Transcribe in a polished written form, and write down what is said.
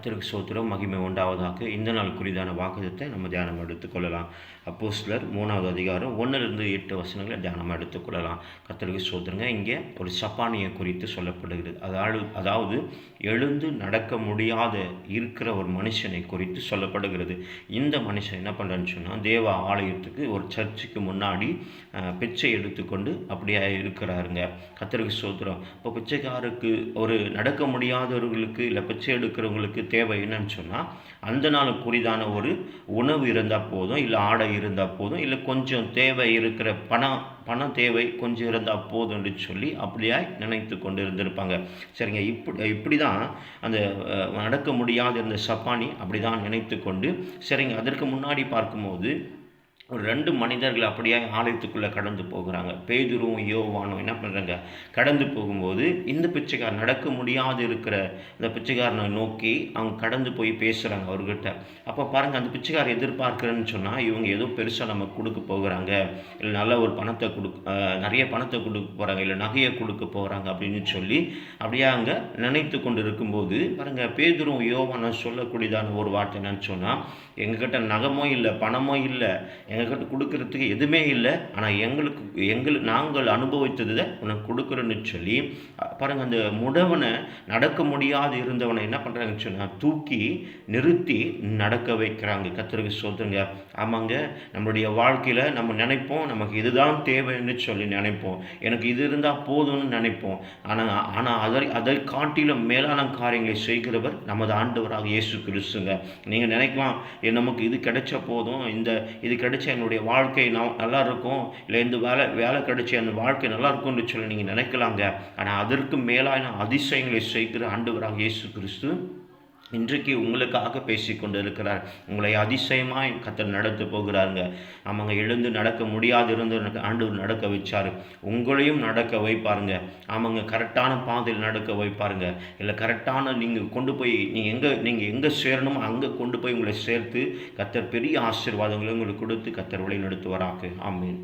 கர்த்தருக்கு ஸ்தோத்திரம், மகிமை உண்டாவதாக. இந்த நாளுக்குரியதான வாக்குத்தத்தை நம்ம தியானம் எடுத்துக்கொள்ளலாம். அப்போஸ்தலர் 3வது அதிகாரம் 1-8 வசனங்களை தியானம் எடுத்துக்கொள்ளலாம். கர்த்தருக்கு ஸ்தோத்திரங்க. இங்கே ஒரு சப்பானியை குறித்து சொல்லப்படுகிறது. அதாவது எழுந்து நடக்க முடியாத இருக்கிற ஒரு மனுஷனை குறித்து சொல்லப்படுகிறது. இந்த மனுஷன் என்ன பண்ணுறான்னு சொன்னால், தேவ ஆலயத்துக்கு ஒரு சர்ச்சுக்கு முன்னாடி பிச்சை எடுத்துக்கொண்டு அப்படியே இருக்கிறாருங்க. கர்த்தருக்கு ஸ்தோத்திரம். இப்போ பிச்சைக்காருக்கு, ஒரு நடக்க முடியாதவர்களுக்கு இல்லை பிச்சை எடுக்கிறவங்களுக்கு தேவை என்னன்னு சொன்னால், அந்த நாளுக்குரிதான ஒரு உணவு இருந்தால் போதும், இல்லை ஆடை இருந்தால் போதும், இல்லை கொஞ்சம் தேவை இருக்கிற பணம் தேவை கொஞ்சம் இருந்தால் போதும்னு சொல்லி அப்படியே நினைத்து கொண்டு இருந்திருப்பாங்க. சரிங்க. இப்படி தான் அந்த நடக்க முடியாத இந்த சப்பானி அப்படி தான் நினைத்து கொண்டு, சரிங்க, அதற்கு முன்னாடி பார்க்கும்போது ஒரு 2 மனிதர்கள் அப்படியே ஆலயத்துக்குள்ளே கடந்து போகிறாங்க. பேதுருவும் யோவானும் என்ன பண்ணுறாங்க, கடந்து போகும்போது இந்த பிச்சைக்காரன், நடக்க முடியாது இருக்கிற இந்த பிச்சைக்காரனை நோக்கி அவங்க கடந்து போய் பேசுகிறாங்க அவர்கிட்ட. அப்போ பாருங்கள், அந்த பிச்சைக்காரர் எதிர்பார்க்குறேன்னு சொன்னால், இவங்க ஏதோ பெருசாக நமக்கு கொடுக்க போகிறாங்க, இல்லை நல்ல ஒரு பணத்தை நிறைய பணத்தை கொடுக்க போகிறாங்க, இல்லை நகையை கொடுக்க போகிறாங்க அப்படின்னு சொல்லி அப்படியே அங்கே நினைத்து கொண்டு இருக்கும்போது பாருங்கள், பேதுருவும் யோவானும் சொல்லக்கூடியதான ஒரு வார்த்தை என்னன்னு சொன்னால், எங்ககிட்ட நகமோ இல்லை, பணமோ இல்லை, எங்ககிட்ட கொடுக்கறதுக்கு எதுவுமே இல்லை, ஆனால் நாங்கள் அனுபவித்ததை உனக்கு கொடுக்குறோன்னு சொல்லி பாருங்கள், அந்த முடவனை, நடக்க முடியாது இருந்தவனை என்ன பண்ணுறாங்கன்னு சொன்னால் தூக்கி நிறுத்தி நடக்க வைக்கிறாங்க. கர்த்தருக்கு ஸ்தோத்திரங்க. ஆமாங்க, நம்மளுடைய வாழ்க்கையில் நம்ம நினைப்போம், நமக்கு இதுதான் தேவைன்னு சொல்லி நினைப்போம், எனக்கு இது இருந்தால் போதும்னு நினைப்போம். ஆனால் அதை காட்டிலும் மேலான காரியங்களை செய்கிறவர் நமது ஆண்டவராக இயேசு கிறிஸ்துங்க. நீங்கள் நினைக்கலாம், நமக்கு இது கிடைச்ச போதும், இது கிடைச்ச என்னுடைய வாழ்க்கை நல்லா இருக்கும், இல்லை இந்த வேலை கிடைச்ச அந்த வாழ்க்கை நல்லா இருக்கும்னு சொல்லி நீங்கள் நினைக்கலாங்க. ஆனால் அதற்கு மேலான அதிசயங்களை செய்கிற ஆண்டவராக இயேசு கிறிஸ்து இன்றைக்கு உங்களுக்காக பேசி கொண்டு இருக்கிறார். உங்களை அதிசயமாக கர்த்தர் நடத்த போகிறாருங்க. ஆமாங்க, எழுந்து நடக்க முடியாது இருந்து ஆண்டவர் நடக்க வச்சார், உங்களையும் நடக்க வைப்பாருங்க. ஆமாங்க, கரெக்டான பாதையில் நடக்க வைப்பாருங்க. இல்லை கரெக்டான நீங்கள் எங்கே சேரணுமோ அங்கே கொண்டு போய் உங்களை சேர்த்து கர்த்தர் பெரிய ஆசீர்வாதங்களை உங்களுக்கு கொடுத்து கர்த்தர் வழி நடத்துவாராக. ஆமென்.